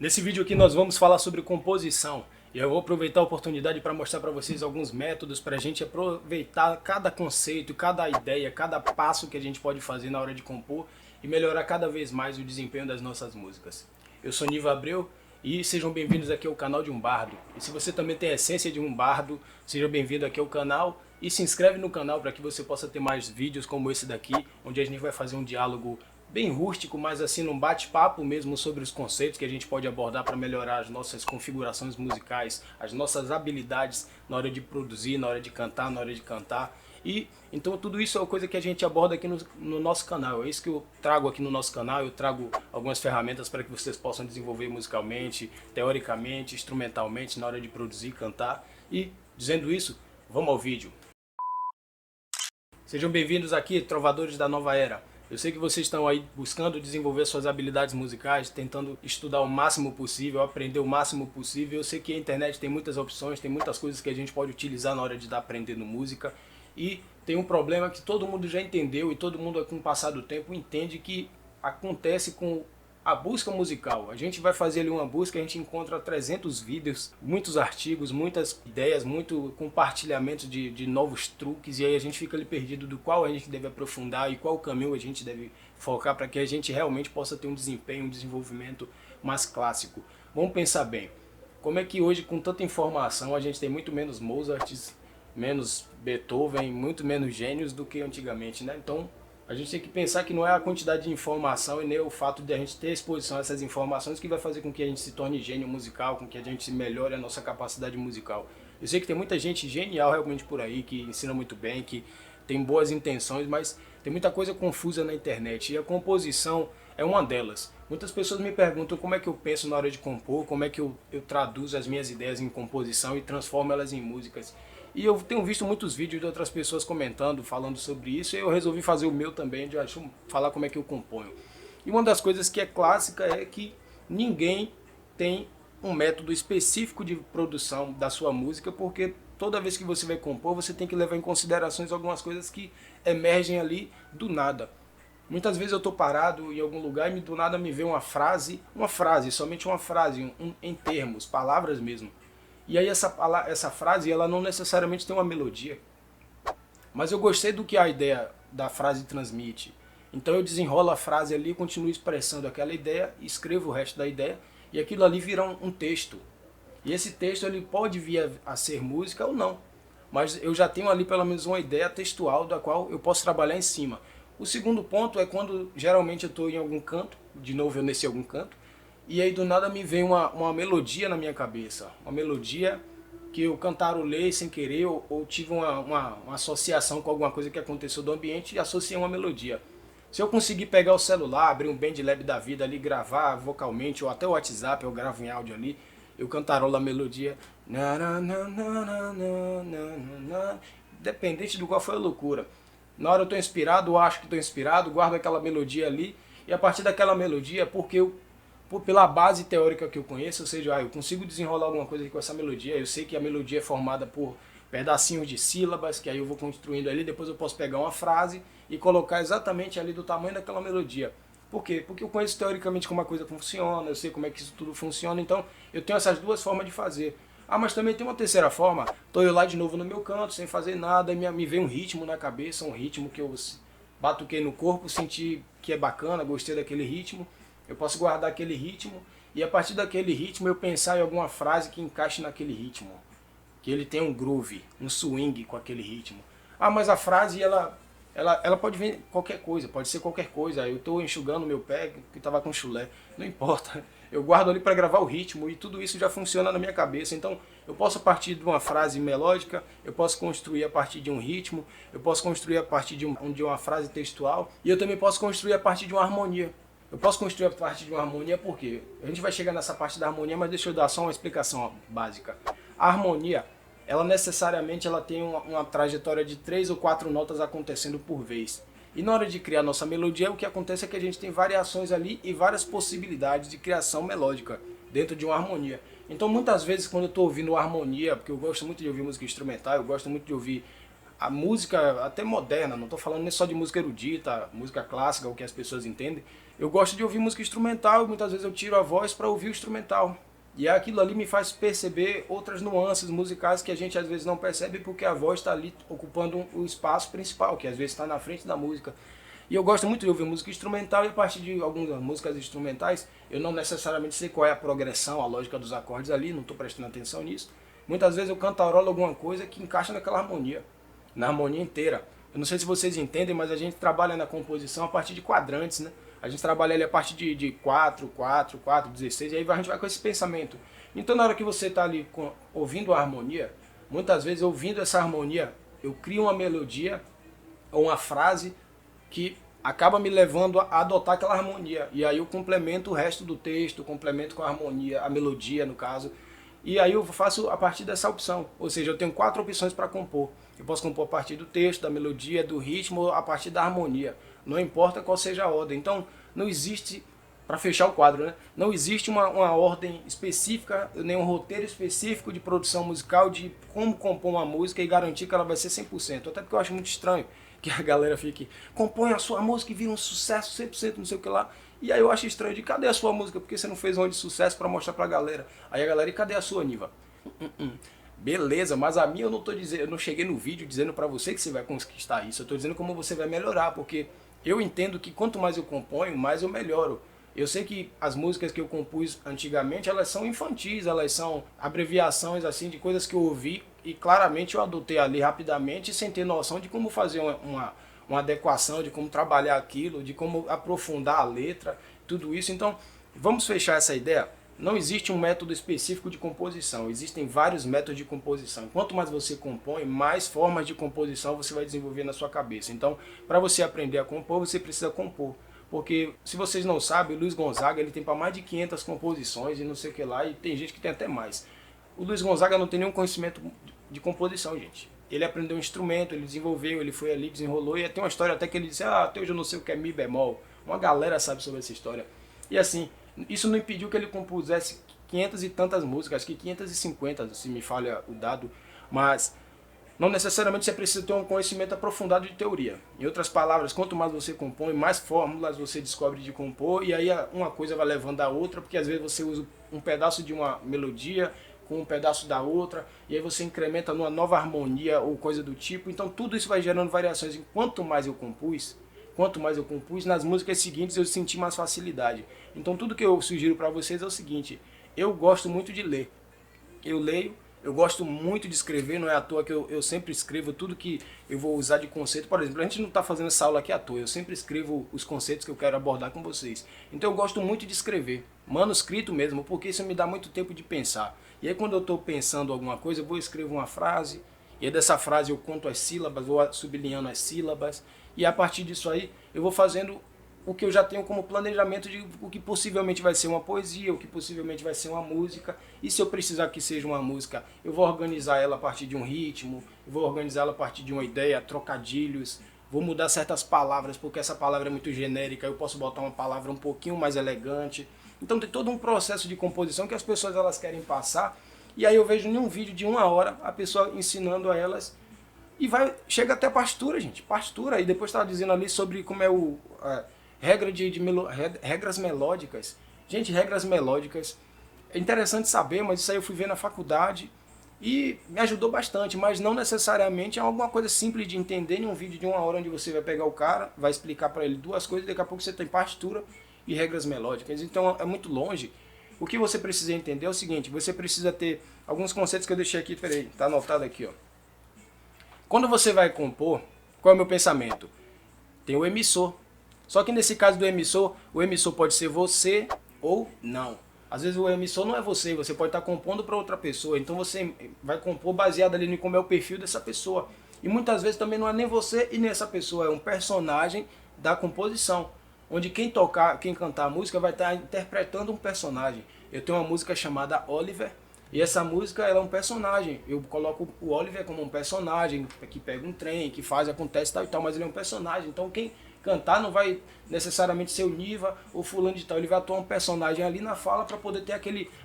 Nesse vídeo aqui nós vamos falar sobre composição e eu vou aproveitar a oportunidade para mostrar para vocês alguns métodos para a gente aproveitar cada conceito, cada ideia, cada passo que a gente pode fazer na hora de compor e melhorar cada vez mais o desempenho das nossas músicas. Eu sou Niva Abreu e sejam bem-vindos aqui ao canal de um bardo. E se você também tem a essência de um bardo, seja bem-vindo aqui ao canal e se inscreve no canal para que você possa ter mais vídeos como esse daqui, onde a gente vai fazer um diálogo bem rústico, mas assim num bate-papo mesmo sobre os conceitos que a gente pode abordar para melhorar as nossas configurações musicais, as nossas habilidades na hora de produzir, na hora de cantar, na hora de cantar. E então tudo isso é uma coisa que a gente aborda aqui no nosso canal. É isso que eu trago aqui no nosso canal. Eu trago algumas ferramentas para que vocês possam desenvolver musicalmente, teoricamente, instrumentalmente, na hora de produzir, cantar. E dizendo isso, vamos ao vídeo. Sejam bem-vindos aqui, trovadores da nova era. Eu sei que vocês estão aí buscando desenvolver suas habilidades musicais, tentando estudar o máximo possível, aprender o máximo possível. Eu sei que a internet tem muitas opções, tem muitas coisas que a gente pode utilizar na hora de estar aprendendo música. E tem um problema que todo mundo já entendeu e todo mundo com o passar do tempo entende que acontece com a busca musical. A gente vai fazer ali uma busca, a gente encontra 300 vídeos, muitos artigos, muitas ideias, muito compartilhamento de novos truques, e aí a gente fica ali perdido do qual a gente deve aprofundar e qual caminho a gente deve focar para que a gente realmente possa ter um desempenho, um desenvolvimento mais clássico. Vamos pensar bem, como é que hoje com tanta informação a gente tem muito menos Mozarts, menos Beethoven, muito menos gênios do que antigamente, né? Então a gente tem que pensar que não é a quantidade de informação e nem o fato de a gente ter exposição a essas informações que vai fazer com que a gente se torne gênio musical, com que a gente melhore a nossa capacidade musical. Eu sei que tem muita gente genial realmente por aí, que ensina muito bem, que tem boas intenções, mas tem muita coisa confusa na internet e a composição é uma delas. Muitas pessoas me perguntam como é que eu penso na hora de compor, como é que eu traduzo as minhas ideias em composição e transformo elas em músicas. E eu tenho visto muitos vídeos de outras pessoas comentando, falando sobre isso, e eu resolvi fazer o meu também, de falar como é que eu componho. E uma das coisas que é clássica é que ninguém tem um método específico de produção da sua música, porque toda vez que você vai compor, você tem que levar em considerações algumas coisas que emergem ali do nada. Muitas vezes eu estou parado em algum lugar e do nada me vê uma frase, somente uma frase, em termos, palavras mesmo. E aí essa frase ela não necessariamente tem uma melodia, mas eu gostei do que a ideia da frase transmite. Então eu desenrolo a frase ali, continuo expressando aquela ideia, escrevo o resto da ideia e aquilo ali vira um texto. E esse texto ele pode vir a ser música ou não, mas eu já tenho ali pelo menos uma ideia textual da qual eu posso trabalhar em cima. O segundo ponto é quando geralmente eu estou em algum canto, de novo eu nesse algum canto, e aí do nada me vem uma melodia na minha cabeça, uma melodia que eu cantarolei sem querer ou tive uma associação com alguma coisa que aconteceu do ambiente e associei uma melodia. Se eu conseguir pegar o celular, abrir um BandLab da vida ali, gravar vocalmente, ou até o WhatsApp, eu gravo em áudio ali, eu cantarolo a melodia, independente do qual foi a loucura. Na hora eu estou inspirado, ou acho que estou inspirado, guardo aquela melodia ali, e a partir daquela melodia, porque pela base teórica que eu conheço, ou seja, eu consigo desenrolar alguma coisa aqui com essa melodia, eu sei que a melodia é formada por pedacinhos de sílabas, que aí eu vou construindo ali, depois eu posso pegar uma frase e colocar exatamente ali do tamanho daquela melodia. Por quê? Porque eu conheço teoricamente como a coisa funciona, eu sei como é que isso tudo funciona, então eu tenho essas duas formas de fazer. Ah, mas também tem uma terceira forma, estou eu lá de novo no meu canto, sem fazer nada, e me vem um ritmo na cabeça, um ritmo que eu batuquei no corpo, senti que é bacana, gostei daquele ritmo, eu posso guardar aquele ritmo e a partir daquele ritmo eu pensar em alguma frase que encaixe naquele ritmo, que ele tem um groove, um swing com aquele ritmo. Ah, mas a frase ela pode vir qualquer coisa, pode ser qualquer coisa. Eu estou enxugando meu pé que estava com chulé, não importa. Eu guardo ali para gravar o ritmo e tudo isso já funciona na minha cabeça. Então eu posso partir de uma frase melódica, eu posso construir a partir de um ritmo, eu posso construir a partir de uma frase textual e eu também posso construir a partir de uma harmonia. Eu posso construir a partir de uma harmonia porque a gente vai chegar nessa parte da harmonia, mas deixa eu dar só uma explicação básica. A harmonia, ela necessariamente ela tem uma trajetória de 3 ou 4 notas acontecendo por vez. E na hora de criar nossa melodia, o que acontece é que a gente tem variações ali e várias possibilidades de criação melódica dentro de uma harmonia. Então muitas vezes quando eu estou ouvindo harmonia, porque eu gosto muito de ouvir música instrumental, eu gosto muito de ouvir a música até moderna, não estou falando nem só de música erudita, música clássica, o que as pessoas entendem. Eu gosto de ouvir música instrumental e muitas vezes eu tiro a voz para ouvir o instrumental. E aquilo ali me faz perceber outras nuances musicais que a gente às vezes não percebe porque a voz está ali ocupando o espaço principal, que às vezes está na frente da música. E eu gosto muito de ouvir música instrumental e a partir de algumas músicas instrumentais eu não necessariamente sei qual é a progressão, a lógica dos acordes ali, não estou prestando atenção nisso. Muitas vezes eu cantarolo alguma coisa que encaixa naquela harmonia, na harmonia inteira. Eu não sei se vocês entendem, mas a gente trabalha na composição a partir de quadrantes, né? A gente trabalha ali a partir de 4, 4, 4, 16, e aí a gente vai com esse pensamento. Então na hora que você está ali ouvindo a harmonia, muitas vezes ouvindo essa harmonia, eu crio uma melodia ou uma frase que acaba me levando a adotar aquela harmonia. E aí eu complemento o resto do texto, complemento com a harmonia, a melodia no caso. E aí eu faço a partir dessa opção. Ou seja, eu tenho 4 opções para compor. Eu posso compor a partir do texto, da melodia, do ritmo, a partir da harmonia. Não importa qual seja a ordem. Então, não existe, para fechar o quadro, né? Não existe uma ordem específica, nem um roteiro específico de produção musical, de como compor uma música e garantir que ela vai ser 100%. Até porque eu acho muito estranho que a galera fique, compõe a sua música e vira um sucesso 100%, não sei o que lá. E aí eu acho estranho de, cadê a sua música? Porque você não fez uma de sucesso para mostrar pra galera? Aí a galera, e cadê a sua, Niva? Beleza, mas a minha eu não tô dizendo, eu não cheguei no vídeo dizendo pra você que você vai conquistar isso. Eu tô dizendo como você vai melhorar, porque eu entendo que quanto mais eu componho, mais eu melhoro. Eu sei que as músicas que eu compus antigamente, elas são infantis, elas são abreviações assim de coisas que eu ouvi e claramente eu adotei ali rapidamente sem ter noção de como fazer uma adequação, de como trabalhar aquilo, de como aprofundar a letra, tudo isso. Então, vamos fechar essa ideia? Não existe um método específico de composição, existem vários métodos de composição. Quanto mais você compõe, mais formas de composição você vai desenvolver na sua cabeça. Então, para você aprender a compor, você precisa compor. Porque, se vocês não sabem, o Luiz Gonzaga ele tem para mais de 500 composições e não sei o que lá, e tem gente que tem até mais. O Luiz Gonzaga não tem nenhum conhecimento de composição, gente. Ele aprendeu um instrumento, ele desenvolveu, ele foi ali, desenrolou, e tem uma história até que ele disse, até hoje eu não sei o que é Mi bemol. Uma galera sabe sobre essa história. E assim, isso não impediu que ele compusesse 500 e tantas músicas, acho que 550, se me falha o dado, mas não necessariamente você precisa ter um conhecimento aprofundado de teoria. Em outras palavras, quanto mais você compõe, mais fórmulas você descobre de compor, e aí uma coisa vai levando a outra, porque às vezes você usa um pedaço de uma melodia com um pedaço da outra, e aí você incrementa numa nova harmonia ou coisa do tipo. Então tudo isso vai gerando variações. E quanto mais eu compus, nas músicas seguintes eu senti mais facilidade. Então tudo que eu sugiro para vocês é o seguinte: eu gosto muito de ler. Eu leio, eu gosto muito de escrever, não é à toa que eu sempre escrevo tudo que eu vou usar de conceito. Por exemplo, a gente não está fazendo essa aula aqui à toa, eu sempre escrevo os conceitos que eu quero abordar com vocês. Então eu gosto muito de escrever, manuscrito mesmo, porque isso me dá muito tempo de pensar. E aí quando eu estou pensando alguma coisa, eu vou escrever uma frase, e aí dessa frase eu conto as sílabas, vou sublinhando as sílabas, e a partir disso aí eu vou fazendo o que eu já tenho como planejamento de o que possivelmente vai ser uma poesia, o que possivelmente vai ser uma música. E se eu precisar que seja uma música, eu vou organizar ela a partir de um ritmo, eu vou organizar ela a partir de uma ideia, trocadilhos, vou mudar certas palavras porque essa palavra é muito genérica, eu posso botar uma palavra um pouquinho mais elegante. Então tem todo um processo de composição que as pessoas elas querem passar, e aí eu vejo em um vídeo de 1 hora a pessoa ensinando a elas, e chega até partitura, gente, partitura. E depois estava dizendo ali sobre como é regras melódicas. Gente, regras melódicas é interessante saber, mas isso aí eu fui ver na faculdade e me ajudou bastante, mas não necessariamente é alguma coisa simples de entender em um vídeo de 1 hora onde você vai pegar o cara, vai explicar para ele 2 coisas e daqui a pouco você tem partitura e regras melódicas. Então é muito longe. O que você precisa entender é o seguinte: você precisa ter alguns conceitos que eu deixei aqui, peraí, tá anotado aqui, ó. Quando você vai compor, qual é o meu pensamento? Tem o emissor. Só que nesse caso do emissor, o emissor pode ser você ou não. Às vezes o emissor não é você pode estar compondo para outra pessoa. Então você vai compor baseado ali em como é o perfil dessa pessoa. E muitas vezes também não é nem você e nem essa pessoa, é um personagem da composição. Onde quem cantar a música vai estar interpretando um personagem. Eu tenho uma música chamada Oliver, e essa música ela é um personagem. Eu coloco o Oliver como um personagem que pega um trem, que faz, acontece tal e tal, mas ele é um personagem. Então quem cantar não vai necessariamente ser o Niva ou fulano de tal, ele vai atuar um personagem ali na fala para poder ter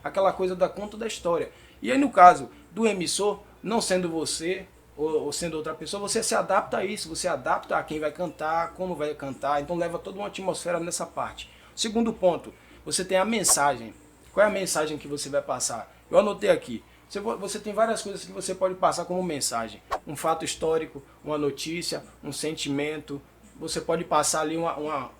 aquela coisa da conta da história. E aí no caso do emissor, não sendo você, ou sendo outra pessoa, você se adapta a isso, você adapta a quem vai cantar, como vai cantar, então leva toda uma atmosfera nessa parte. Segundo ponto, você tem a mensagem. Qual é a mensagem que você vai passar? Eu anotei aqui. Você tem várias coisas que você pode passar como mensagem. Um fato histórico, uma notícia, um sentimento. Você pode passar ali uma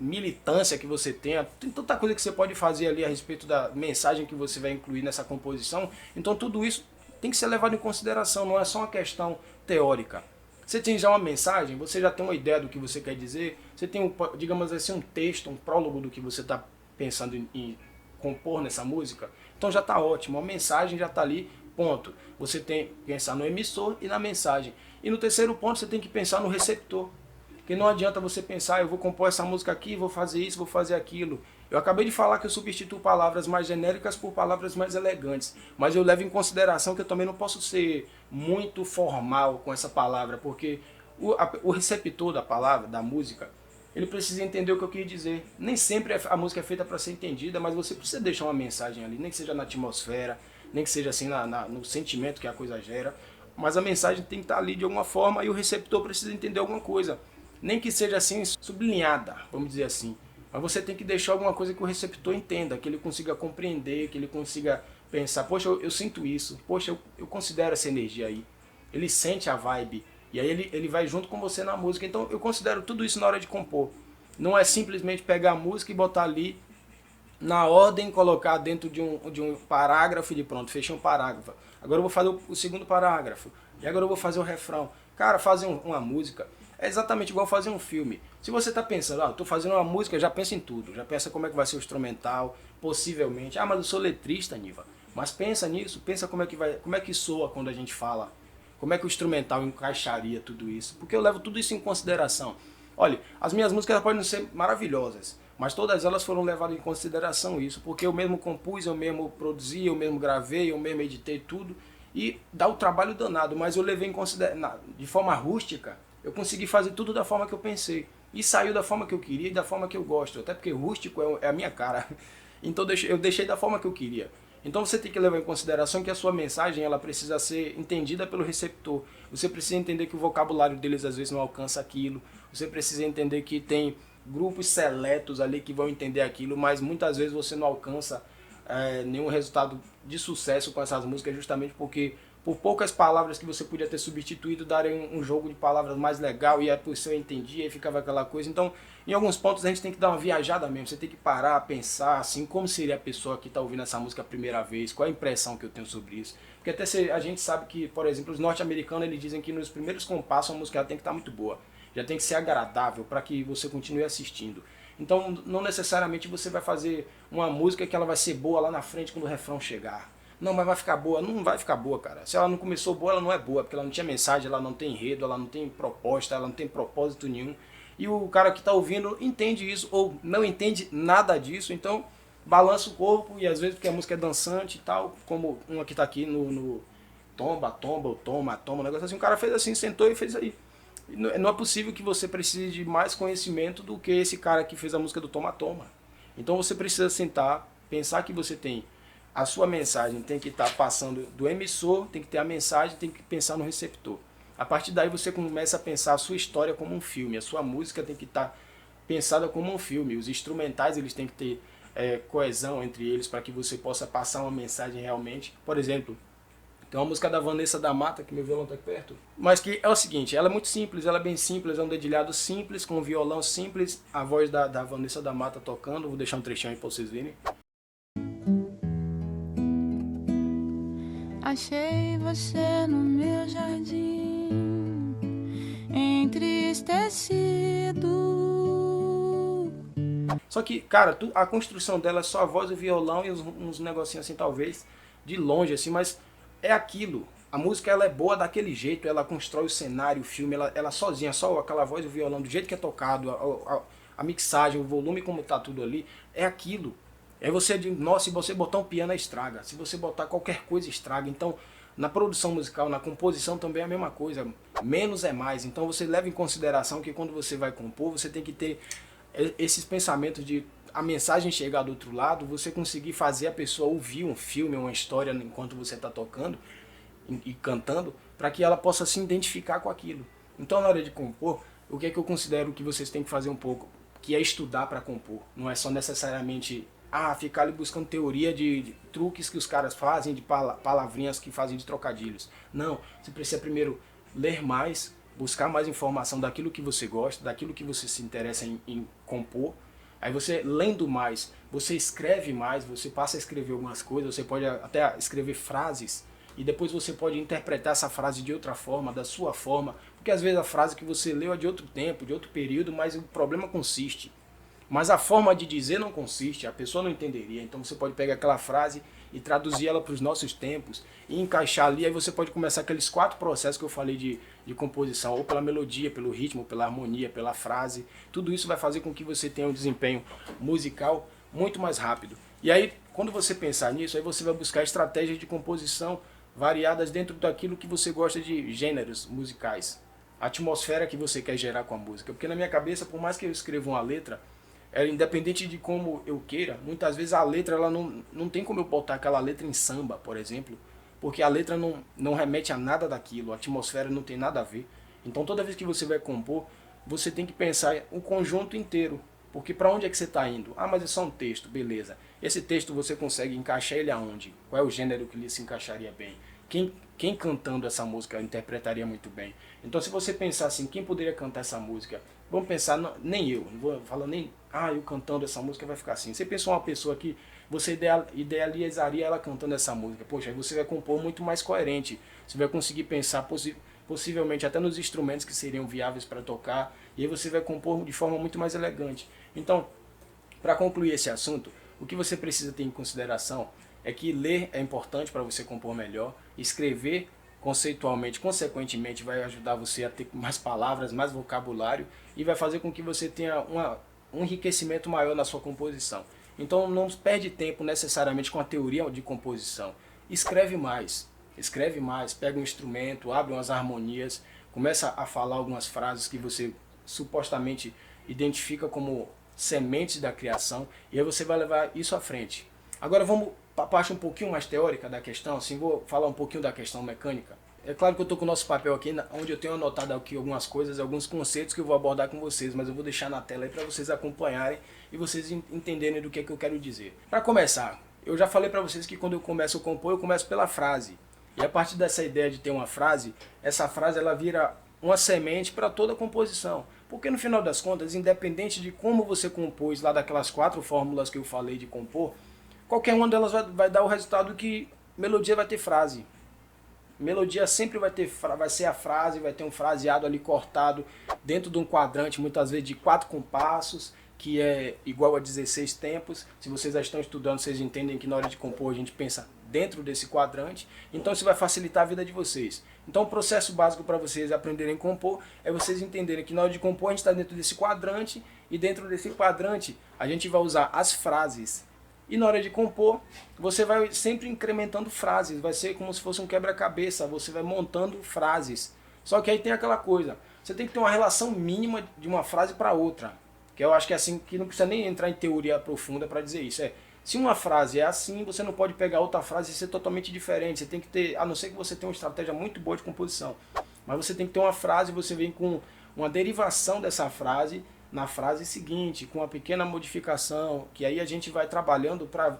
militância que você tenha. Tem tanta coisa que você pode fazer ali a respeito da mensagem que você vai incluir nessa composição. Então tudo isso tem que ser levado em consideração, não é só uma questão teórica. Você tem já uma mensagem, você já tem uma ideia do que você quer dizer, você tem, digamos assim, um texto, um prólogo do que você está pensando em compor nessa música, então já está ótimo, a mensagem já está ali, ponto. Você tem que pensar no emissor e na mensagem. E no terceiro ponto você tem que pensar no receptor. Porque não adianta você pensar, eu vou compor essa música aqui, vou fazer isso, vou fazer aquilo. Eu acabei de falar que eu substituo palavras mais genéricas por palavras mais elegantes, mas eu levo em consideração que eu também não posso ser muito formal com essa palavra, porque o receptor da palavra, da música, ele precisa entender o que eu quis dizer. Nem sempre a música é feita para ser entendida, mas você precisa deixar uma mensagem ali, nem que seja na atmosfera, nem que seja assim no sentimento que a coisa gera, mas a mensagem tem que estar ali de alguma forma e o receptor precisa entender alguma coisa. Nem que seja assim sublinhada, vamos dizer assim. Mas você tem que deixar alguma coisa que o receptor entenda, que ele consiga compreender, que ele consiga pensar, poxa, eu sinto isso, poxa, eu considero essa energia aí. Ele sente a vibe, e aí ele vai junto com você na música. Então eu considero tudo isso na hora de compor. Não é simplesmente pegar a música e botar ali na ordem, colocar dentro de um parágrafo e de pronto, fechei um parágrafo. Agora eu vou fazer o segundo parágrafo, e agora eu vou fazer o refrão. Cara, fazer uma música é exatamente igual fazer um filme. Se você está pensando, eu estou fazendo uma música, já pensa em tudo. Já pensa como é que vai ser o instrumental, possivelmente. Mas eu sou letrista, Niva. Mas pensa nisso, pensa como é que soa quando a gente fala. Como é que o instrumental encaixaria tudo isso. Porque eu levo tudo isso em consideração. Olha, as minhas músicas podem ser maravilhosas, mas todas elas foram levadas em consideração isso. Porque eu mesmo compus, eu mesmo produzi, eu mesmo gravei, eu mesmo editei tudo. E dá o trabalho danado, mas eu levei em consideração, de forma rústica, eu consegui fazer tudo da forma que eu pensei. E saiu da forma que eu queria e da forma que eu gosto. Até porque rústico é a minha cara. Então eu deixei da forma que eu queria. Então você tem que levar em consideração que a sua mensagem ela precisa ser entendida pelo receptor. Você precisa entender que o vocabulário deles às vezes não alcança aquilo. Você precisa entender que tem grupos seletos ali que vão entender aquilo, mas muitas vezes você não alcança nenhum resultado de sucesso com essas músicas justamente porque por poucas palavras que você podia ter substituído, darem um jogo de palavras mais legal, e a pessoa entendia e ficava aquela coisa. Então, em alguns pontos a gente tem que dar uma viajada mesmo, você tem que parar, pensar assim, como seria a pessoa que está ouvindo essa música a primeira vez, qual a impressão que eu tenho sobre isso. Porque até a gente sabe que, por exemplo, os norte-americanos eles dizem que nos primeiros compassos a música tem que estar muito boa, já tem que ser agradável para que você continue assistindo. Então, não necessariamente você vai fazer uma música que ela vai ser boa lá na frente quando o refrão chegar. Não, mas vai ficar boa. Não vai ficar boa, cara. Se ela não começou boa, ela não é boa, porque ela não tinha mensagem, ela não tem enredo, ela não tem proposta, ela não tem propósito nenhum. E o cara que está ouvindo entende isso, ou não entende nada disso, então balança o corpo, e às vezes porque a música é dançante e tal, como uma que está aqui no tomba, tomba, ou toma, toma, um negócio assim, o cara fez assim, sentou e fez aí. Não é possível que você precise de mais conhecimento do que esse cara que fez a música do Toma Toma. Então você precisa sentar, pensar que você tem a sua mensagem, tem que estar passando do emissor, tem que ter a mensagem, tem que pensar no receptor. A partir daí você começa a pensar a sua história como um filme, a sua música tem que estar pensada como um filme, os instrumentais eles têm que ter coesão entre eles para que você possa passar uma mensagem realmente. Por exemplo, tem uma música da Vanessa da Mata, que meu violão está aqui perto, mas que é o seguinte, ela é muito simples, ela é bem simples, é um dedilhado simples, com um violão simples, a voz da Vanessa da Mata tocando, vou deixar um trechinho aí para vocês verem. Achei você no meu jardim, entristecido. Só que, cara, a construção dela é só a voz, o violão e uns negocinhos assim, talvez, de longe, assim, mas é aquilo. A música ela é boa daquele jeito, ela constrói o cenário, o filme, ela sozinha, só aquela voz e o violão, do jeito que é tocado, a mixagem, o volume como tá tudo ali, é aquilo. Aí você diz, nossa, se você botar um piano estraga, se você botar qualquer coisa estraga. Então, na produção musical, na composição também é a mesma coisa, menos é mais. Então você leva em consideração que quando você vai compor, você tem que ter esses pensamentos de a mensagem chegar do outro lado, você conseguir fazer a pessoa ouvir um filme, uma história enquanto você está tocando, e cantando, para que ela possa se identificar com aquilo. Então, na hora de compor, o que é que eu considero que vocês têm que fazer um pouco? Que é estudar para compor. Não é só necessariamente ficar ali buscando teoria de truques que os caras fazem, de palavrinhas que fazem de trocadilhos. Não, você precisa primeiro ler mais, buscar mais informação daquilo que você gosta, daquilo que você se interessa em compor. Aí você, lendo mais, você escreve mais, você passa a escrever algumas coisas, você pode até escrever frases, e depois você pode interpretar essa frase de outra forma, da sua forma, porque às vezes a frase que você leu é de outro tempo, de outro período, mas o problema consiste. Mas a forma de dizer não consiste, a pessoa não entenderia. Então você pode pegar aquela frase e traduzir ela para os nossos tempos e encaixar ali. Aí você pode começar aqueles 4 processos que eu falei de composição, ou pela melodia, pelo ritmo, pela harmonia, pela frase. Tudo isso vai fazer com que você tenha um desempenho musical muito mais rápido. E aí, quando você pensar nisso, aí você vai buscar estratégias de composição variadas dentro daquilo que você gosta de gêneros musicais. A atmosfera que você quer gerar com a música. Porque na minha cabeça, por mais que eu escreva uma letra, independente de como eu queira, muitas vezes a letra ela não tem como eu botar aquela letra em samba, por exemplo, porque a letra não remete a nada daquilo, a atmosfera não tem nada a ver. Então toda vez que você vai compor, você tem que pensar o conjunto inteiro, porque para onde é que você está indo? Mas é só um texto, beleza. Esse texto você consegue encaixar ele aonde? Qual é o gênero que ele se encaixaria bem? Quem cantando essa música interpretaria muito bem? Então se você pensar assim, quem poderia cantar essa música? Vamos pensar, nem eu, não vou falar nem, eu cantando essa música vai ficar assim. Você pensou uma pessoa que você idealizaria ela cantando essa música, poxa, aí você vai compor muito mais coerente. Você vai conseguir pensar possivelmente até nos instrumentos que seriam viáveis para tocar, e aí você vai compor de forma muito mais elegante. Então, para concluir esse assunto, o que você precisa ter em consideração é que ler é importante para você compor melhor, escrever conceitualmente, consequentemente, vai ajudar você a ter mais palavras, mais vocabulário, e vai fazer com que você tenha um enriquecimento maior na sua composição. Então não perde tempo necessariamente com a teoria de composição. Escreve mais, pega um instrumento, abre umas harmonias, começa a falar algumas frases que você supostamente identifica como sementes da criação, e aí você vai levar isso à frente. Agora vamos para a parte um pouquinho mais teórica da questão, assim, vou falar um pouquinho da questão mecânica. É claro que eu estou com o nosso papel aqui, onde eu tenho anotado aqui algumas coisas, alguns conceitos que eu vou abordar com vocês, mas eu vou deixar na tela aí para vocês acompanharem e vocês entenderem do que é que eu quero dizer. Para começar, eu já falei para vocês que quando eu começo a compor, eu começo pela frase. E a partir dessa ideia de ter uma frase, essa frase ela vira uma semente para toda a composição. Porque no final das contas, independente de como você compôs lá daquelas 4 fórmulas que eu falei de compor, qualquer uma delas vai dar o resultado que melodia vai ter frase. Melodia sempre vai ser a frase, vai ter um fraseado ali cortado dentro de um quadrante, muitas vezes de 4 compassos, que é igual a 16 tempos. Se vocês já estão estudando, vocês entendem que na hora de compor a gente pensa dentro desse quadrante. Então isso vai facilitar a vida de vocês. Então o processo básico para vocês aprenderem a compor é vocês entenderem que na hora de compor a gente está dentro desse quadrante, e dentro desse quadrante a gente vai usar as frases. E na hora de compor, você vai sempre incrementando frases, vai ser como se fosse um quebra-cabeça, você vai montando frases. Só que aí tem aquela coisa, você tem que ter uma relação mínima de uma frase para outra, que eu acho que é assim, que não precisa nem entrar em teoria profunda para dizer isso. Se uma frase é assim, você não pode pegar outra frase e ser totalmente diferente, você tem que ter, a não ser que você tenha uma estratégia muito boa de composição, mas você tem que ter uma frase, você vem com uma derivação dessa frase, na frase seguinte, com uma pequena modificação, que aí a gente vai trabalhando para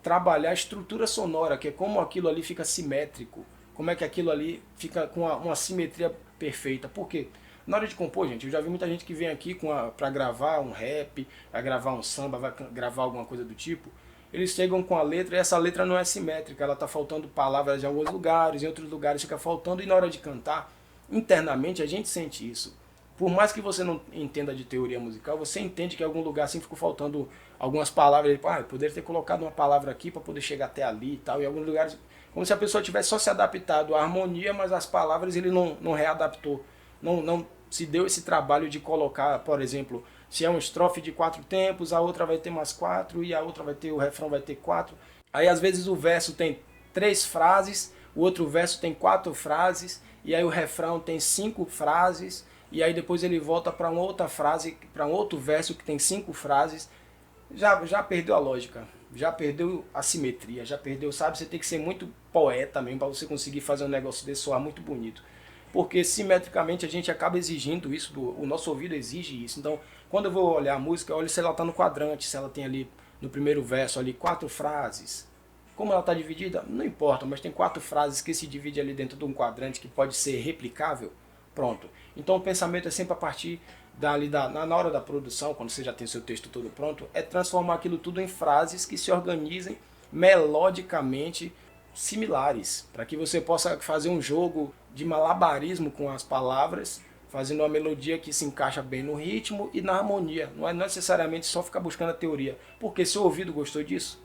trabalhar a estrutura sonora, que é como aquilo ali fica simétrico, como é que aquilo ali fica com uma simetria perfeita. Por quê? Na hora de compor, gente, eu já vi muita gente que vem aqui para gravar um rap, vai gravar um samba, vai gravar alguma coisa do tipo, eles chegam com a letra e essa letra não é simétrica, ela está faltando palavras em alguns lugares, em outros lugares fica faltando, e na hora de cantar, internamente a gente sente isso. Por mais que você não entenda de teoria musical, você entende que em algum lugar assim ficou faltando algumas palavras. Eu poderia ter colocado uma palavra aqui para poder chegar até ali e tal. Em alguns lugares, como se a pessoa tivesse só se adaptado à harmonia, mas as palavras ele não readaptou. Não se deu esse trabalho de colocar, por exemplo, se é uma estrofe de 4 tempos, a outra vai ter mais 4 e a outra vai ter, o refrão vai ter 4. Aí às vezes o verso tem 3 frases, o outro verso tem 4 frases, e aí o refrão tem 5 frases. E aí depois ele volta para uma outra frase, para um outro verso que tem 5 frases, já perdeu a lógica. já perdeu a simetria, já perdeu, sabe? Você tem que ser muito poeta mesmo para você conseguir fazer um negócio desse soar muito bonito. Porque simetricamente a gente acaba exigindo isso, o nosso ouvido exige isso. Então, quando eu vou olhar a música, eu olho se ela está no quadrante, se ela tem ali no primeiro verso ali 4 frases. Como ela está dividida, não importa, mas tem 4 frases que se dividem ali dentro de um quadrante que pode ser replicável. Pronto. Então o pensamento é sempre a partir na hora da produção, quando você já tem seu texto todo pronto, é transformar aquilo tudo em frases que se organizem melodicamente similares, para que você possa fazer um jogo de malabarismo com as palavras, fazendo uma melodia que se encaixa bem no ritmo e na harmonia. Não é necessariamente só ficar buscando a teoria, porque seu ouvido gostou disso.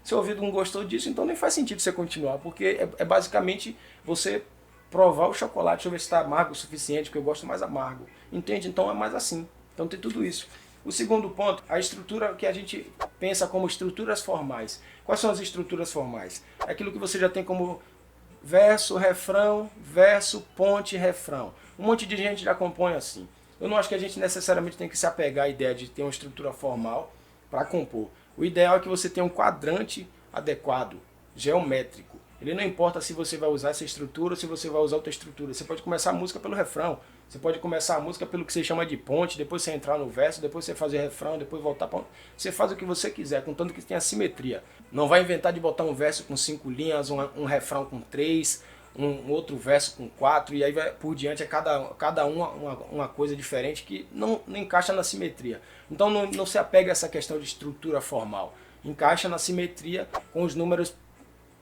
Se o ouvido não gostou disso, então nem faz sentido você continuar, porque é basicamente você provar o chocolate, deixa eu ver se está amargo o suficiente, porque eu gosto mais amargo. Entende? Então é mais assim. Então tem tudo isso. O segundo ponto, a estrutura que a gente pensa como estruturas formais. Quais são as estruturas formais? É aquilo que você já tem como verso, ponte, refrão. Um monte de gente já compõe assim. Eu não acho que a gente necessariamente tem que se apegar à ideia de ter uma estrutura formal para compor. O ideal é que você tenha um quadrante adequado, geométrico. Ele não importa se você vai usar essa estrutura ou se você vai usar outra estrutura. Você pode começar a música pelo refrão. Você pode começar a música pelo que você chama de ponte, depois você entrar no verso, depois você fazer refrão, depois voltar para... Você faz o que você quiser, contanto que tenha simetria. Não vai inventar de botar um verso com 5 linhas, um refrão com 3, um outro verso com 4, e aí vai por diante, é cada uma coisa diferente que não encaixa na simetria. Então não se apega a essa questão de estrutura formal. Encaixa na simetria com os números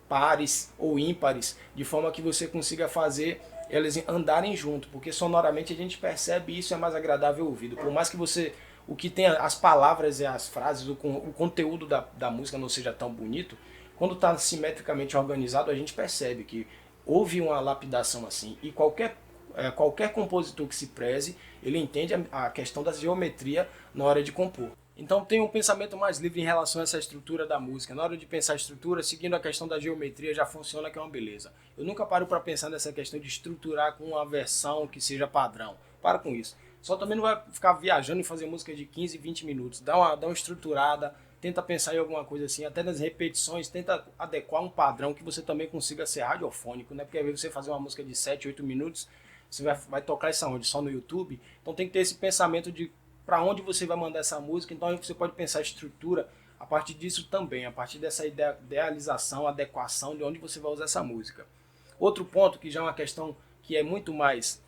pares ou ímpares, de forma que você consiga fazer eles andarem junto, porque sonoramente a gente percebe isso, é mais agradável ao ouvido. Por mais que você, o que tem as palavras e as frases, o conteúdo da música não seja tão bonito, quando está simetricamente organizado, a gente percebe que houve uma lapidação assim, e qualquer compositor que se preze, ele entende a questão da geometria na hora de compor. Então tem um pensamento mais livre em relação a essa estrutura da música. Na hora de pensar a estrutura, seguindo a questão da geometria, já funciona, que é uma beleza. Eu nunca paro para pensar nessa questão de estruturar com uma versão que seja padrão. Para com isso. Só também não vai ficar viajando e fazer música de 15, 20 minutos. Dá uma estruturada, tenta pensar em alguma coisa assim, até nas repetições, tenta adequar um padrão que você também consiga ser radiofônico, né? Porque às vezes você fazer uma música de 7, 8 minutos, você vai tocar isso aonde? Só no YouTube? Então tem que ter esse pensamento de para onde você vai mandar essa música. Então você pode pensar a estrutura a partir disso também, a partir dessa idealização, adequação de onde você vai usar essa música. Outro ponto que já é uma questão que é muito mais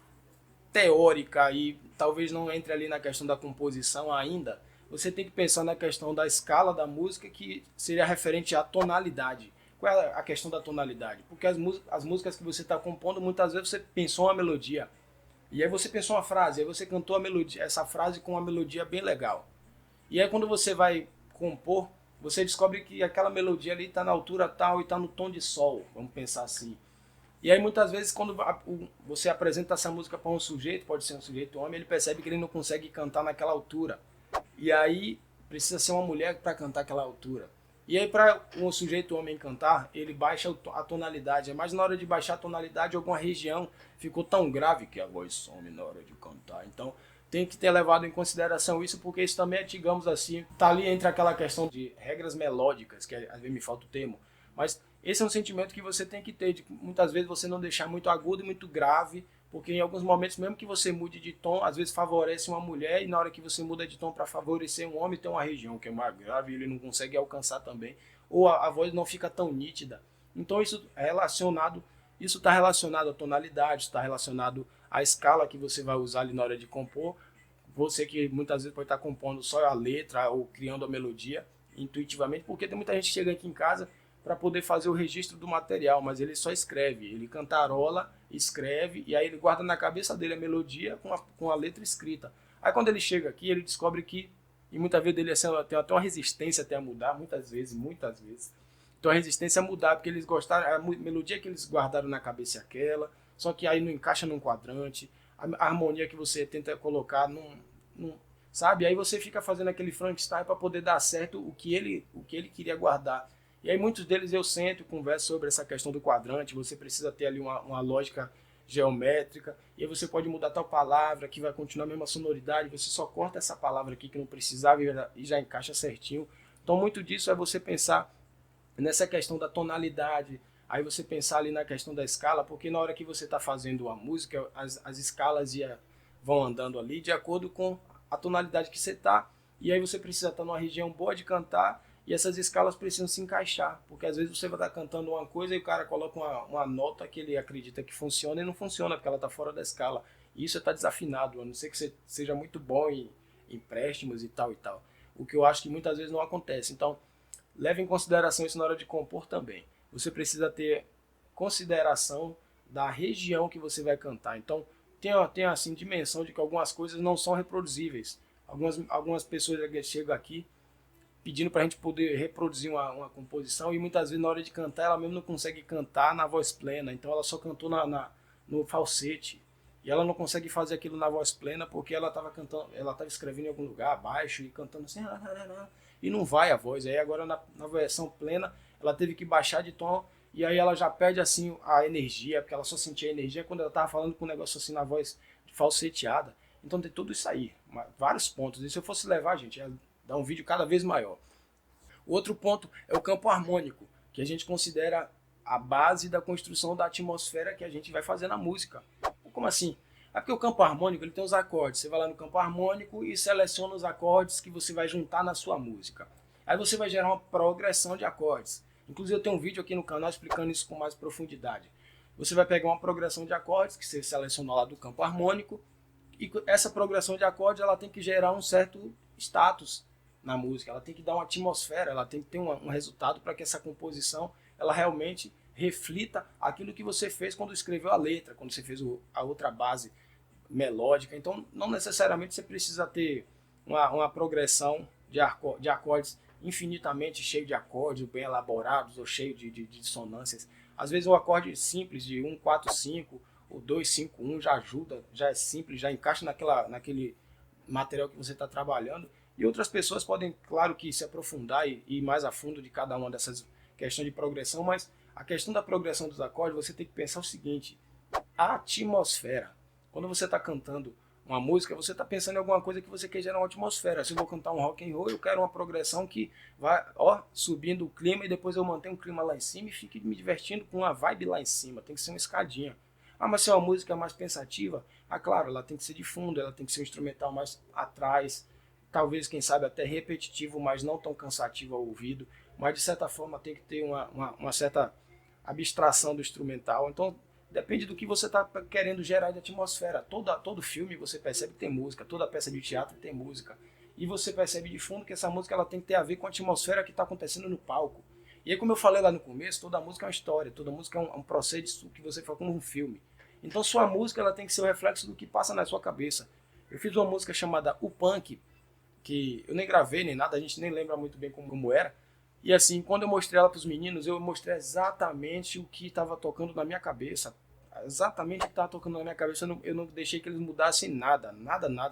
teórica e talvez não entre ali na questão da composição ainda, você tem que pensar na questão da escala da música, que seria referente à tonalidade. Qual é a questão da tonalidade? Porque as músicas que você está compondo, muitas vezes você pensou uma melodia, e aí você pensou uma frase, aí você cantou a melodia, essa frase com uma melodia bem legal. E aí quando você vai compor, você descobre que aquela melodia ali está na altura tal e está no tom de sol, vamos pensar assim. E aí muitas vezes quando você apresenta essa música para um sujeito, pode ser um sujeito homem, ele percebe que ele não consegue cantar naquela altura. E aí precisa ser uma mulher para cantar aquela altura. E aí para um sujeito homem cantar, ele baixa a tonalidade. Mas na hora de baixar a tonalidade, alguma região ficou tão grave que a voz some na hora de cantar. Então tem que ter levado em consideração isso, porque isso também é, digamos assim, tá ali entre aquela questão de regras melódicas, que às vezes me falta o termo. Mas esse é um sentimento que você tem que ter, de muitas vezes você não deixar muito agudo e muito grave, porque em alguns momentos, mesmo que você mude de tom, às vezes favorece uma mulher, e na hora que você muda de tom para favorecer um homem, tem uma região que é mais grave e ele não consegue alcançar também, ou a voz não fica tão nítida. Então isso está relacionado à tonalidade, está relacionado à escala que você vai usar ali na hora de compor. Você que muitas vezes pode estar compondo só a letra ou criando a melodia intuitivamente, porque tem muita gente que chega aqui em casa para poder fazer o registro do material, mas ele só escreve, ele cantarola, escreve, e aí ele guarda na cabeça dele a melodia com a letra escrita. Aí quando ele chega aqui, ele descobre que, e muitas vezes ele tem até uma resistência até a mudar, muitas vezes, então a resistência a mudar, porque eles gostaram, a melodia que eles guardaram na cabeça é aquela, só que aí não encaixa num quadrante, a harmonia que você tenta colocar, sabe? Aí você fica fazendo aquele Frankenstein para poder dar certo o que ele queria guardar. E aí muitos deles eu sento e converso sobre essa questão do quadrante, você precisa ter ali uma lógica geométrica, e aí você pode mudar tal palavra que vai continuar a mesma sonoridade, você só corta essa palavra aqui que não precisava e já encaixa certinho Então muito disso é você pensar nessa questão da tonalidade, aí você pensar ali na questão da escala, porque na hora que você está fazendo a música, as escalas vão andando ali de acordo com a tonalidade que você está, e aí você precisa estar numa região boa de cantar, e essas escalas precisam se encaixar, porque às vezes você vai estar cantando uma coisa e o cara coloca uma nota que ele acredita que funciona e não funciona, porque ela está fora da escala. E isso está desafinado, a não ser que você seja muito bom em empréstimos e tal e tal. O que eu acho que muitas vezes não acontece. Então, leve em consideração isso na hora de compor também. Você precisa ter consideração da região que você vai cantar. Então, tem assim, dimensão de que algumas coisas não são reproduzíveis. Algumas pessoas chegam aqui pedindo para a gente poder reproduzir uma composição e muitas vezes na hora de cantar ela mesmo não consegue cantar na voz plena, então ela só cantou no falsete e ela não consegue fazer aquilo na voz plena porque ela estava cantando, ela estava escrevendo em algum lugar abaixo e cantando assim e não vai a voz. Aí agora na versão plena ela teve que baixar de tom e aí ela já perde assim a energia, porque ela só sentia a energia quando ela estava falando com um negócio assim na voz falseteada. Então tem tudo isso aí, vários pontos. E se eu fosse levar, gente, dar um vídeo cada vez maior. O outro ponto é o campo harmônico, que a gente considera a base da construção da atmosfera que a gente vai fazer na música. Como assim? É porque o campo harmônico ele tem os acordes. Você vai lá no campo harmônico e seleciona os acordes que você vai juntar na sua música. Aí você vai gerar uma progressão de acordes. Inclusive eu tenho um vídeo aqui no canal explicando isso com mais profundidade. Você vai pegar uma progressão de acordes que você selecionou lá do campo harmônico e essa progressão de acordes ela tem que gerar um certo status na música, ela tem que dar uma atmosfera, ela tem que ter um resultado para que essa composição ela realmente reflita aquilo que você fez quando escreveu a letra, quando você fez a outra base melódica. Então não necessariamente você precisa ter uma progressão de acordes infinitamente cheio de acordes bem elaborados ou cheio de dissonâncias. Às vezes um acorde simples de 1, 4, 5 ou 2, 5, 1 já ajuda, já é simples, já encaixa naquele material que você está trabalhando. E outras pessoas podem, claro que se aprofundar e ir mais a fundo de cada uma dessas questões de progressão, mas a questão da progressão dos acordes, você tem que pensar o seguinte, a atmosfera. Quando você está cantando uma música, você está pensando em alguma coisa que você quer gerar uma atmosfera. Se eu vou cantar um rock and roll, eu quero uma progressão que vai subindo o clima e depois eu mantenho o clima lá em cima e fique me divertindo com uma vibe lá em cima. Tem que ser uma escadinha. Mas se é uma música mais pensativa, claro, ela tem que ser de fundo, ela tem que ser um instrumental mais atrás, talvez, quem sabe, até repetitivo, mas não tão cansativo ao ouvido, mas de certa forma tem que ter uma certa abstração do instrumental. Então depende do que você está querendo gerar de atmosfera. Todo filme você percebe que tem música, toda peça de teatro tem música, e você percebe de fundo que essa música ela tem que ter a ver com a atmosfera que está acontecendo no palco. E aí, como eu falei lá no começo, toda música é uma história, toda música é um processo que você faz como um filme. Então sua música ela tem que ser o reflexo do que passa na sua cabeça. Eu fiz uma música chamada O Punk, que eu nem gravei nem nada, a gente nem lembra muito bem como era. E assim, quando eu mostrei ela para os meninos, eu mostrei exatamente o que estava tocando na minha cabeça. Exatamente o que estava tocando na minha cabeça, eu não deixei que eles mudassem nada,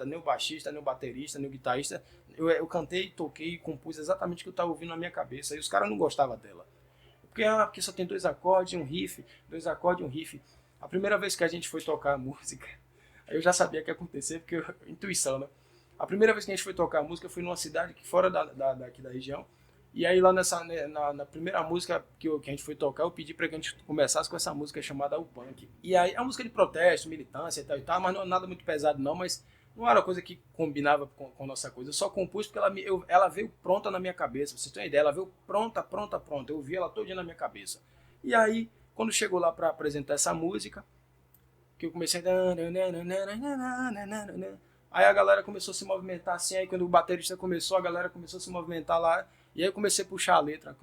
nem o baixista, nem o baterista, nem o guitarrista. Eu cantei, toquei e compus exatamente o que eu estava ouvindo na minha cabeça. E os caras não gostavam dela. Porque só tem 2 acordes e um riff, 2 acordes e um riff. A primeira vez que a gente foi tocar a música, eu já sabia que ia acontecer, porque intuição, né? A primeira vez que a gente foi tocar a música foi numa cidade que fora daqui da região. E aí lá na primeira música que a gente foi tocar, eu pedi para que a gente começasse com essa música chamada O Punk. E aí é uma música de protesto, militância e tal, mas não é nada muito pesado não, mas não era coisa que combinava com a nossa coisa. Eu só compus porque ela veio pronta na minha cabeça, vocês têm uma ideia, ela veio pronta. Eu ouvi ela todinha na minha cabeça. E aí, quando chegou lá para apresentar essa música, que eu comecei aí a galera começou a se movimentar assim, aí quando o baterista começou, a galera começou a se movimentar lá, e aí eu comecei a puxar a letra,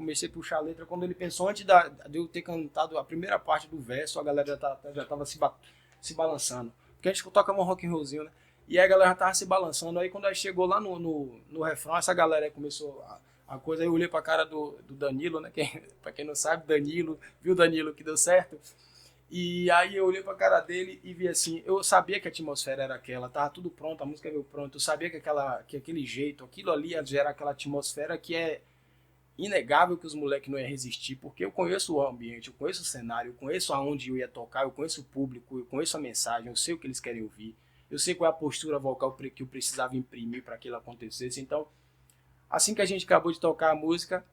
quando ele pensou, antes de eu ter cantado a primeira parte do verso, a galera já tava se balançando, porque a gente toca um rock and rollzinho, né, e aí a galera já tava se balançando, aí quando aí chegou lá no refrão, essa galera aí começou a coisa, aí eu olhei pra cara do Danilo, né, pra quem não sabe, Danilo, viu Danilo que deu certo? E aí eu olhei pra cara dele e vi assim, eu sabia que a atmosfera era aquela, tava tudo pronto, a música veio pronta, eu sabia que aquele jeito, aquilo ali ia gerar aquela atmosfera que é inegável que os moleques não iam resistir, porque eu conheço o ambiente, eu conheço o cenário, eu conheço aonde eu ia tocar, eu conheço o público, eu conheço a mensagem, eu sei o que eles querem ouvir, eu sei qual é a postura vocal que eu precisava imprimir para que aquilo acontecesse. Então Assim que a gente acabou de tocar a música,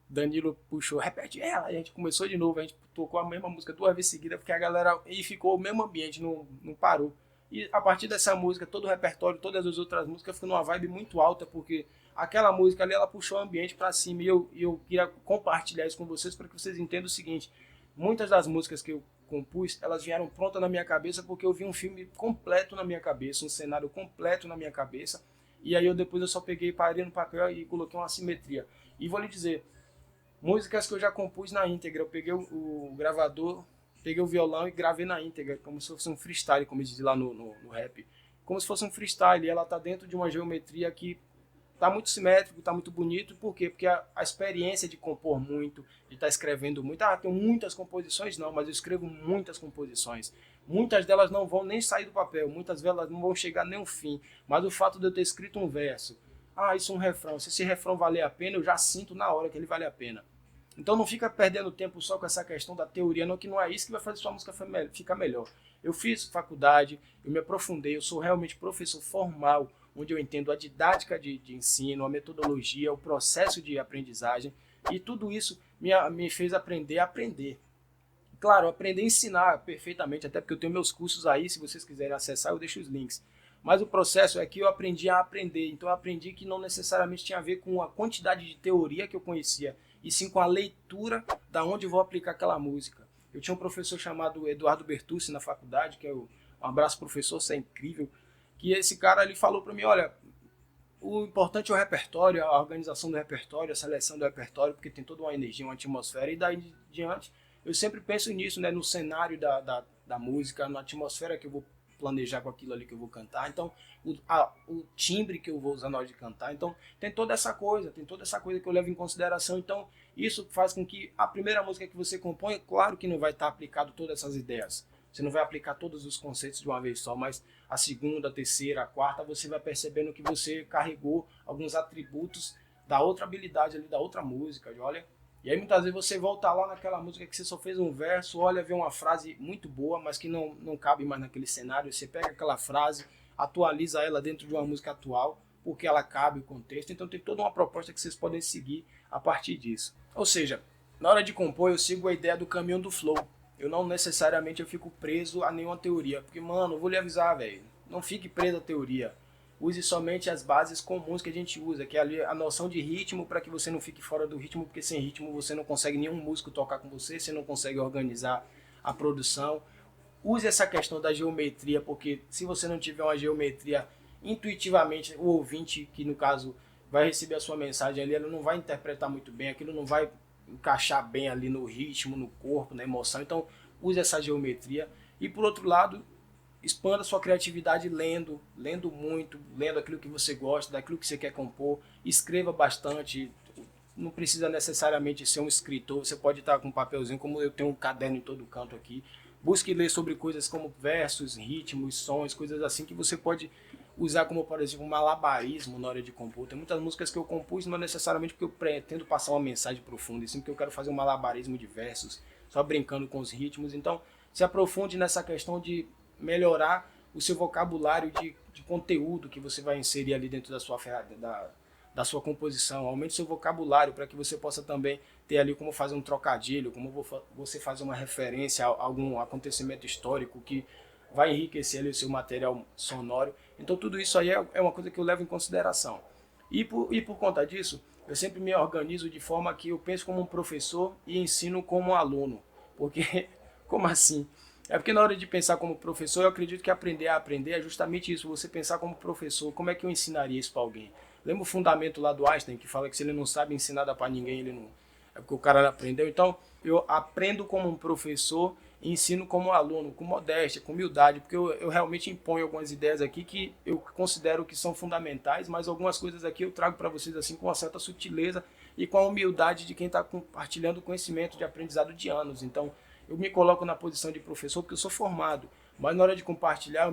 Danilo puxou, repete ela, a gente começou de novo, a gente tocou a mesma música 2 vezes seguida, porque a galera, e ficou o mesmo ambiente, não parou. E a partir dessa música, todo o repertório, todas as outras músicas ficou numa vibe muito alta, porque aquela música ali, ela puxou o ambiente para cima, e eu queria compartilhar isso com vocês, para que vocês entendam o seguinte: muitas das músicas que eu compus, elas vieram prontas na minha cabeça, porque eu vi um filme completo na minha cabeça, um cenário completo na minha cabeça, e aí depois eu só peguei, parei no papel e coloquei uma simetria. E vou lhe dizer, músicas que eu já compus na íntegra, eu peguei o gravador, peguei o violão e gravei na íntegra, como se fosse um freestyle, como diz lá no rap. Como se fosse um freestyle, e ela tá dentro de uma geometria que tá muito simétrico, tá muito bonito. Por quê? Porque a experiência de compor muito, de estar escrevendo muito, tenho muitas composições, não, mas eu escrevo muitas composições. Muitas delas não vão nem sair do papel, muitas delas não vão chegar nem ao fim, mas o fato de eu ter escrito um verso, isso é um refrão, se esse refrão valer a pena, eu já sinto na hora que ele vale a pena. Então não fica perdendo tempo só com essa questão da teoria, não, que não é isso que vai fazer sua música ficar melhor. Eu fiz faculdade, eu me aprofundei, eu sou realmente professor formal, onde eu entendo a didática de ensino, a metodologia, o processo de aprendizagem, e tudo isso me fez aprender a aprender. Claro, aprender a ensinar perfeitamente, até porque eu tenho meus cursos aí, se vocês quiserem acessar, eu deixo os links. Mas o processo é que eu aprendi a aprender, então eu aprendi que não necessariamente tinha a ver com a quantidade de teoria que eu conhecia, e sim com a leitura da onde eu vou aplicar aquela música. Eu tinha um professor chamado Eduardo Bertucci na faculdade, que é um abraço professor, você é incrível, que esse cara ele falou para mim, olha, o importante é o repertório, a organização do repertório, a seleção do repertório, porque tem toda uma energia, uma atmosfera, e daí em diante eu sempre penso nisso, né, no cenário da música, na atmosfera que eu vou planejar com aquilo ali que eu vou cantar, então o timbre que eu vou usar na hora de cantar, então tem toda essa coisa que eu levo em consideração. Então isso faz com que a primeira música que você compõe, claro que não vai estar aplicado todas essas ideias, você não vai aplicar todos os conceitos de uma vez só, mas a segunda, a terceira, a quarta, você vai percebendo que você carregou alguns atributos da outra habilidade ali, da outra música, olha. E aí muitas vezes você volta lá naquela música que você só fez um verso, olha, vê uma frase muito boa, mas que não cabe mais naquele cenário. Você pega aquela frase, atualiza ela dentro de uma música atual, porque ela cabe o contexto. Então tem toda uma proposta que vocês podem seguir a partir disso. Ou seja, na hora de compor eu sigo a ideia do caminho do flow. Eu não necessariamente eu fico preso a nenhuma teoria, porque, mano, eu vou lhe avisar, velho, não fique preso à teoria. Use somente as bases comuns que a gente usa, que é ali a noção de ritmo, para que você não fique fora do ritmo, porque sem ritmo você não consegue nenhum músico tocar com você não consegue organizar a produção. Use essa questão da geometria, porque se você não tiver uma geometria, intuitivamente o ouvinte, que no caso vai receber a sua mensagem ali, ele não vai interpretar muito bem, aquilo não vai encaixar bem ali no ritmo, no corpo, na emoção. Então use essa geometria. E por outro lado, expanda sua criatividade lendo muito, lendo aquilo que você gosta, daquilo que você quer compor. Escreva bastante, não precisa necessariamente ser um escritor, você pode estar com um papelzinho, como eu tenho um caderno em todo canto aqui. Busque ler sobre coisas como versos, ritmos, sons, coisas assim que você pode usar como, por exemplo, um malabarismo na hora de compor. Tem muitas músicas que eu compus, não necessariamente porque eu pretendo passar uma mensagem profunda, e sim porque eu quero fazer um malabarismo de versos, só brincando com os ritmos. Então, se aprofunde nessa questão de melhorar o seu vocabulário de conteúdo que você vai inserir ali dentro da sua da sua composição. Aumente seu vocabulário para que você possa também ter ali como fazer um trocadilho, como você fazer uma referência a algum acontecimento histórico que vai enriquecer ali o seu material sonoro. Então tudo isso aí é uma coisa que eu levo em consideração. E por conta disso, eu sempre me organizo de forma que eu penso como um professor e ensino como um aluno. Porque, como assim? É porque na hora de pensar como professor, eu acredito que aprender a aprender é justamente isso, você pensar como professor, como é que eu ensinaria isso para alguém? Lembra o fundamento lá do Einstein, que fala que se ele não sabe ensinar nada para ninguém, ele não... é porque o cara aprendeu. Então, eu aprendo como um professor e ensino como um aluno, com modéstia, com humildade, porque eu realmente imponho algumas ideias aqui que eu considero que são fundamentais, mas algumas coisas aqui eu trago para vocês assim com uma certa sutileza e com a humildade de quem está compartilhando conhecimento de aprendizado de anos. Então, eu me coloco na posição de professor porque eu sou formado, mas na hora de compartilhar,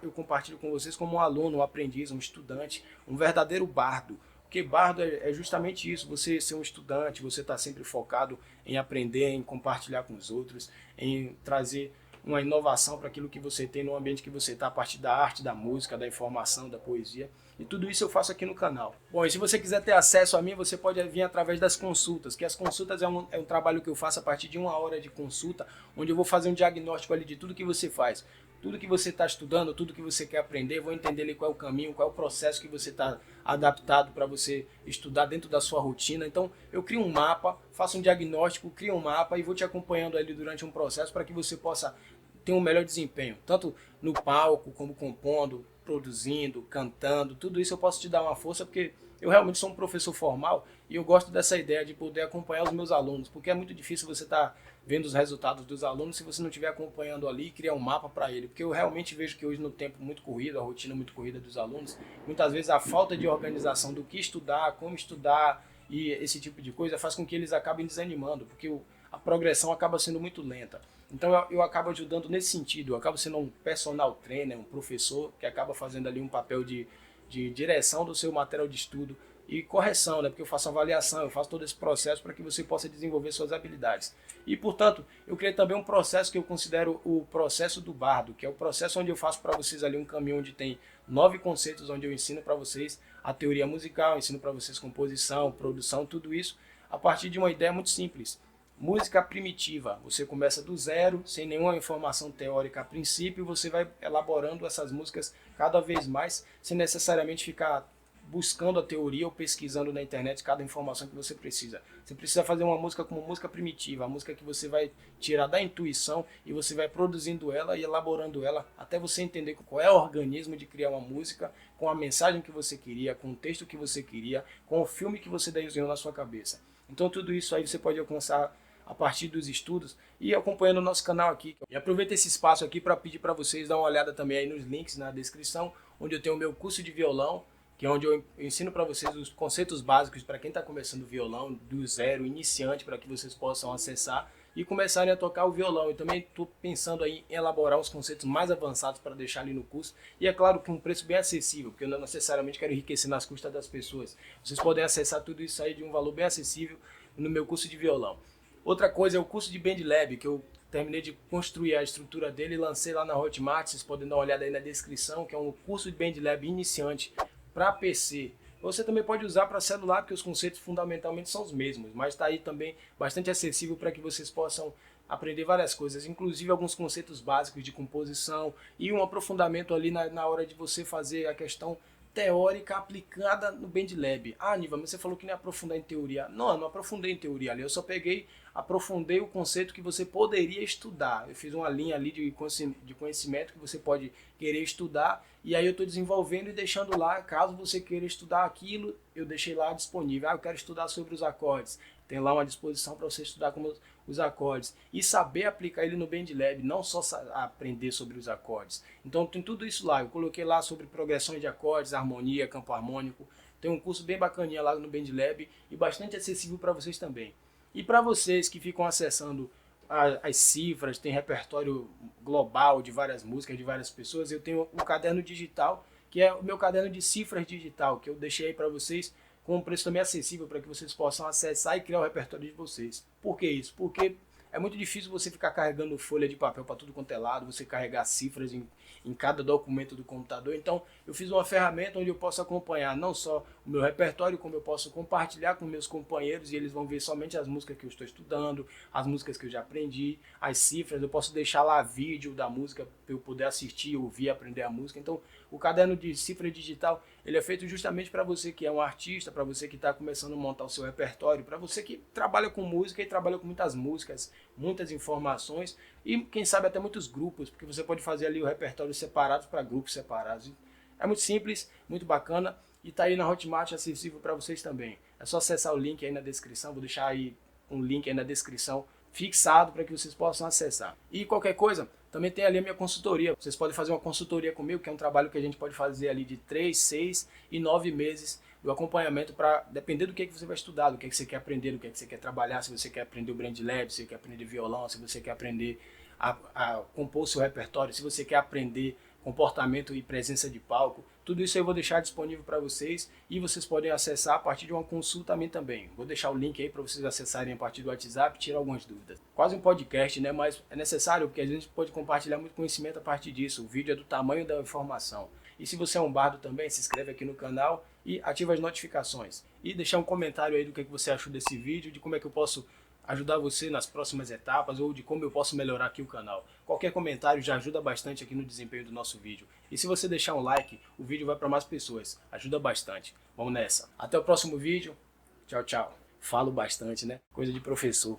eu compartilho com vocês como um aluno, um aprendiz, um estudante, um verdadeiro bardo. Porque bardo é justamente isso, você ser um estudante, você está sempre focado em aprender, em compartilhar com os outros, em trazer uma inovação para aquilo que você tem no ambiente que você está, a partir da arte, da música, da informação, da poesia. E tudo isso eu faço aqui no canal. Bom, e se você quiser ter acesso a mim, você pode vir através das consultas, que as consultas é um trabalho que eu faço a partir de 1 hora de consulta, onde eu vou fazer um diagnóstico ali de tudo que você faz. Tudo que você está estudando, tudo que você quer aprender, vou entender ali qual é o caminho, qual é o processo que você está adaptado para você estudar dentro da sua rotina. Então, eu crio um mapa, faço um diagnóstico, crio um mapa e vou te acompanhando ali durante um processo para que você possa ter um melhor desempenho, tanto no palco, como compondo, produzindo, cantando, tudo isso eu posso te dar uma força, porque eu realmente sou um professor formal e eu gosto dessa ideia de poder acompanhar os meus alunos, porque é muito difícil você estar vendo os resultados dos alunos se você não estiver acompanhando ali e criar um mapa para ele, porque eu realmente vejo que hoje no tempo muito corrido, a rotina muito corrida dos alunos, muitas vezes a falta de organização do que estudar, como estudar e esse tipo de coisa faz com que eles acabem desanimando, porque a progressão acaba sendo muito lenta. Então eu acabo ajudando nesse sentido, eu acabo sendo um personal trainer, um professor que acaba fazendo ali um papel de direção do seu material de estudo e correção, né? Porque eu faço avaliação, eu faço todo esse processo para que você possa desenvolver suas habilidades. E, portanto, eu criei também um processo que eu considero o processo do bardo, que é o processo onde eu faço para vocês ali um caminho onde tem 9 conceitos, onde eu ensino para vocês a teoria musical, ensino para vocês composição, produção, tudo isso a partir de uma ideia muito simples. Música primitiva, você começa do zero, sem nenhuma informação teórica a princípio, você vai elaborando essas músicas cada vez mais, sem necessariamente ficar buscando a teoria ou pesquisando na internet cada informação que você precisa. Você precisa fazer uma música como música primitiva, a música que você vai tirar da intuição e você vai produzindo ela e elaborando ela até você entender qual é o organismo de criar uma música, com a mensagem que você queria, com o texto que você queria, com o filme que você desenhou na sua cabeça. Então tudo isso aí você pode alcançar a partir dos estudos e acompanhando o nosso canal aqui. E aproveito esse espaço aqui para pedir para vocês dar uma olhada também aí nos links na descrição, onde eu tenho o meu curso de violão, que é onde eu ensino para vocês os conceitos básicos para quem está começando violão, do zero, iniciante, para que vocês possam acessar e começarem a tocar o violão. Eu também estou pensando aí em elaborar os conceitos mais avançados para deixar ali no curso, e é claro com um preço bem acessível, porque eu não necessariamente quero enriquecer nas custas das pessoas. Vocês podem acessar tudo isso aí de um valor bem acessível no meu curso de violão. Outra coisa é o curso de BandLab, que eu terminei de construir a estrutura dele e lancei lá na Hotmart. Vocês podem dar uma olhada aí na descrição, que é um curso de BandLab iniciante para PC. Você também pode usar para celular, porque os conceitos fundamentalmente são os mesmos, mas está aí também bastante acessível para que vocês possam aprender várias coisas, inclusive alguns conceitos básicos de composição e um aprofundamento ali na hora de você fazer a questão teórica aplicada no BandLab. Ah, Niva, mas você falou que nem aprofundar em teoria. Não, eu não aprofundei em teoria ali, eu só aprofundei o conceito que você poderia estudar. Eu fiz uma linha ali de conhecimento que você pode querer estudar, e aí eu estou desenvolvendo e deixando lá, caso você queira estudar aquilo, eu deixei lá disponível. Ah, eu quero estudar sobre os acordes. Tem lá uma disposição para você estudar como os acordes e saber aplicar ele no BandLab, não só aprender sobre os acordes. Então tem tudo isso lá, eu coloquei lá sobre progressões de acordes, harmonia, campo harmônico. Tem um curso bem bacaninha lá no BandLab e bastante acessível para vocês também. E para vocês que ficam acessando as cifras, tem repertório global de várias músicas, de várias pessoas, eu tenho um caderno digital, que é o meu caderno de cifras digital, que eu deixei aí para vocês com um preço também acessível para que vocês possam acessar e criar o repertório de vocês. Por que isso? Porque é muito difícil você ficar carregando folha de papel para tudo quanto é lado, você carregar cifras em cada documento do computador. Então eu fiz uma ferramenta onde eu posso acompanhar não só o meu repertório, como eu posso compartilhar com meus companheiros e eles vão ver somente as músicas que eu estou estudando, as músicas que eu já aprendi, as cifras. Eu posso deixar lá vídeo da música para eu poder assistir, ouvir, aprender a música. Então o caderno de cifra digital ele é feito justamente para você que é um artista, para você que está começando a montar o seu repertório, para você que trabalha com música e trabalha com muitas músicas, muitas informações e quem sabe até muitos grupos, porque você pode fazer ali o repertório separados para grupos separados. É muito simples, muito bacana e está aí na Hotmart acessível para vocês também. É só acessar o link aí na descrição, vou deixar aí um link aí na descrição fixado para que vocês possam acessar. E qualquer coisa, também tem ali a minha consultoria. Vocês podem fazer uma consultoria comigo, que é um trabalho que a gente pode fazer ali de 3, 6 e 9 meses do acompanhamento para depender do que você vai estudar, do que você quer aprender, do que você quer trabalhar, se você quer aprender o BandLab, se você quer aprender violão, se você quer aprender a compor o seu repertório, se você quer aprender comportamento e presença de palco. Tudo isso eu vou deixar disponível para vocês e vocês podem acessar a partir de uma consulta a mim também. Vou deixar o link aí para vocês acessarem a partir do WhatsApp e tirar algumas dúvidas. Quase um podcast, né? Mas é necessário porque a gente pode compartilhar muito conhecimento a partir disso. O vídeo é do tamanho da informação. E se você é um bardo também, se inscreve aqui no canal e ativa as notificações. E deixar um comentário aí do que você achou desse vídeo, de como é que eu posso ajudar você nas próximas etapas ou de como eu posso melhorar aqui o canal. Qualquer comentário já ajuda bastante aqui no desempenho do nosso vídeo. E se você deixar um like, o vídeo vai para mais pessoas. Ajuda bastante. Vamos nessa. Até o próximo vídeo. Tchau, tchau. Falo bastante, né? Coisa de professor.